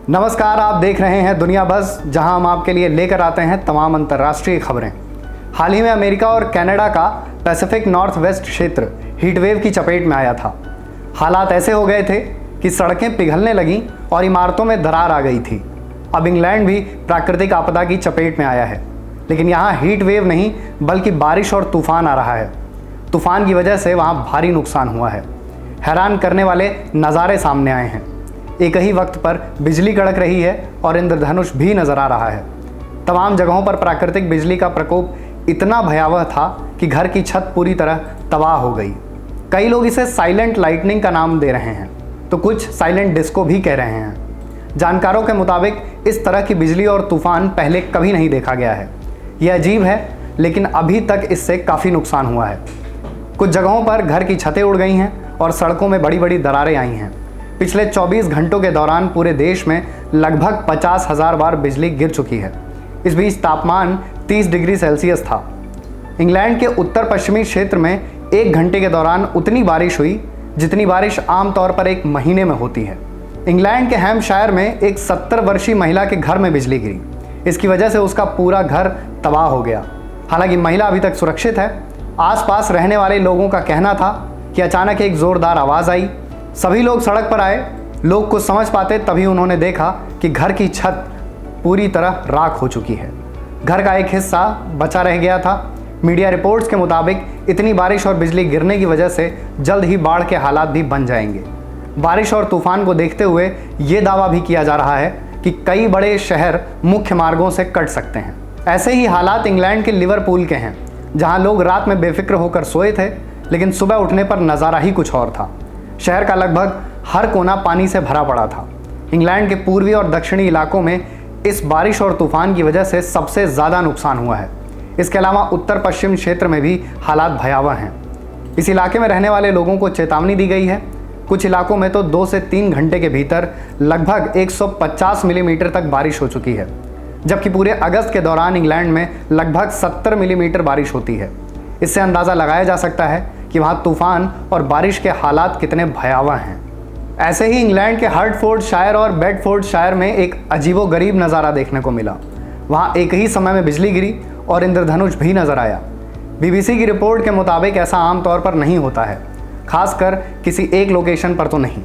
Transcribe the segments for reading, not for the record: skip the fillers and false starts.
नमस्कार, आप देख रहे हैं दुनिया बज़, जहां हम आपके लिए लेकर आते हैं तमाम अंतर्राष्ट्रीय खबरें। हाल ही में अमेरिका और कनाडा का पैसिफिक नॉर्थ वेस्ट क्षेत्र हीट वेव की चपेट में आया था। हालात ऐसे हो गए थे कि सड़कें पिघलने लगीं और इमारतों में दरार आ गई थी। अब इंग्लैंड भी प्राकृतिक आपदा की चपेट में आया है, लेकिन यहाँ हीट वेव नहीं बल्कि बारिश और तूफान आ रहा है। तूफान की वजह से वहाँ भारी नुकसान हुआ है। हैरान करने वाले नज़ारे सामने आए हैं। एक ही वक्त पर बिजली कड़क रही है और इंद्रधनुष भी नजर आ रहा है। तमाम जगहों पर प्राकृतिक बिजली का प्रकोप इतना भयावह था कि घर की छत पूरी तरह तबाह हो गई। कई लोग इसे साइलेंट लाइटनिंग का नाम दे रहे हैं, तो कुछ साइलेंट डिस्को भी कह रहे हैं। जानकारों के मुताबिक इस तरह की बिजली और तूफान पहले कभी नहीं देखा गया है। यह अजीब है, लेकिन अभी तक इससे काफ़ी नुकसान हुआ है। कुछ जगहों पर घर की छतें उड़ गई हैं और सड़कों में बड़ी बड़ी दरारें आई हैं। पिछले 24 घंटों के दौरान पूरे देश में लगभग 50,000 बार बिजली गिर चुकी है। इस बीच तापमान 30 डिग्री सेल्सियस था। इंग्लैंड के उत्तर पश्चिमी क्षेत्र में 1 घंटे के दौरान उतनी बारिश हुई जितनी बारिश आमतौर पर एक महीने में होती है। इंग्लैंड के हैम्पशायर में एक 70 वर्षीय महिला के घर में बिजली गिरी। इसकी वजह से उसका पूरा घर तबाह हो गया। हालांकि महिला अभी तक सुरक्षित है। आसपास रहने वाले लोगों का कहना था कि अचानक एक जोरदार आवाज़ आई। सभी लोग सड़क पर आए। लोग कुछ समझ पाते तभी उन्होंने देखा कि घर की छत पूरी तरह राख हो चुकी है। घर का एक हिस्सा बचा रह गया था। मीडिया रिपोर्ट्स के मुताबिक इतनी बारिश और बिजली गिरने की वजह से जल्द ही बाढ़ के हालात भी बन जाएंगे। बारिश और तूफान को देखते हुए ये दावा भी किया जा रहा है कि कई बड़े शहर मुख्य मार्गों से कट सकते हैं। ऐसे ही हालात इंग्लैंड के लिवरपूल के हैं, जहां लोग रात में बेफिक्र होकर सोए थे, लेकिन सुबह उठने पर नज़ारा ही कुछ और था। शहर का लगभग हर कोना पानी से भरा पड़ा था। इंग्लैंड के पूर्वी और दक्षिणी इलाकों में इस बारिश और तूफान की वजह से सबसे ज़्यादा नुकसान हुआ है। इसके अलावा उत्तर पश्चिम क्षेत्र में भी हालात भयावह हैं। इस इलाके में रहने वाले लोगों को चेतावनी दी गई है। कुछ इलाकों में तो 2 से 3 घंटे के भीतर लगभग 150 मिलीमीटर तक बारिश हो चुकी है, जबकि पूरे अगस्त के दौरान इंग्लैंड में लगभग 70 मिलीमीटर बारिश होती है। इससे अंदाज़ा लगाया जा सकता है कि वहाँ तूफान और बारिश के हालात कितने भयावह हैं। ऐसे ही इंग्लैंड के हर्टफोर्डशायर और बेडफोर्डशायर में एक अजीबोगरीब नज़ारा देखने को मिला। वहाँ एक ही समय में बिजली गिरी और इंद्रधनुष भी नजर आया। BBC की रिपोर्ट के मुताबिक ऐसा आमतौर पर नहीं होता है, खासकर किसी एक लोकेशन पर तो नहीं।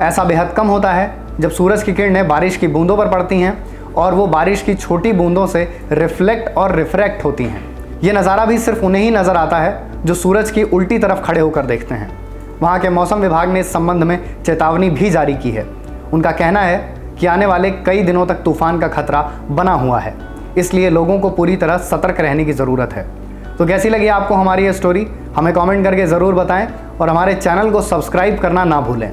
ऐसा बेहद कम होता है जब सूरज की किरणें बारिश की बूंदों पर पड़ती हैं और वो बारिश की छोटी बूंदों से रिफ्लेक्ट और रिफ्रैक्ट होती हैं। ये नज़ारा भी सिर्फ उन्हें ही नज़र आता है जो सूरज की उल्टी तरफ खड़े होकर देखते हैं। वहाँ के मौसम विभाग ने इस संबंध में चेतावनी भी जारी की है। उनका कहना है कि आने वाले कई दिनों तक तूफान का खतरा बना हुआ है, इसलिए लोगों को पूरी तरह सतर्क रहने की ज़रूरत है। तो कैसी लगी आपको हमारी ये स्टोरी? हमें कमेंट करके ज़रूर बताएं और हमारे चैनल को सब्सक्राइब करना ना भूलें।